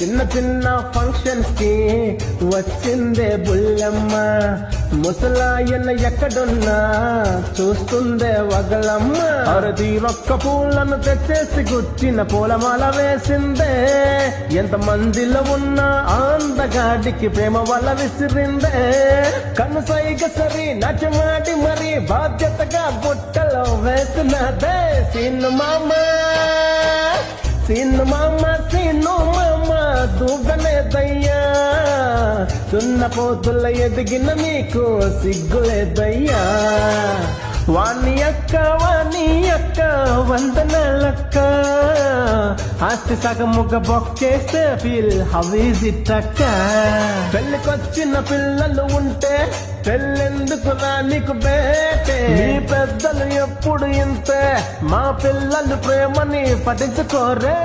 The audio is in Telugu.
చిన్న చిన్న ఫంక్షన్స్ కి వచ్చిందే బుల్లమ్మ, ముసలాయన ఎక్కడున్నా చూస్తుందే వగలమ్మ. అరది ఒక్క పూలను తెచ్చేసి గుచ్చిన పూలమాల వేసిందే, ఎంత మందిలో ఉన్న అందగాడికి ప్రేమ వల్ల విసిరిందే. కనుసైగ సరి నచ్చమాడి మరి బాధ్యతగా బుట్టలో వేసినదే. సీను మామ సీను మామ సీను మామ దూగలేదయ్యా, సున్న పోతుల ఎదిగిన మీకు సిగ్గులేదయ్యా. వాణి అక్క వందనాలక్క, ఆస్తి సగముగ బొక్కేస్తే ఫీల్ హౌ ఈజ్ ఇట్ అక్క. పెళ్ళికొచ్చిన పిల్లలు ఉంటే పెళ్ళెందుకు నీకు బేటే, మీ పెద్దలు ఎప్పుడు ఇంతే, మా పిల్లలు ప్రేమని పఠించుకోరే.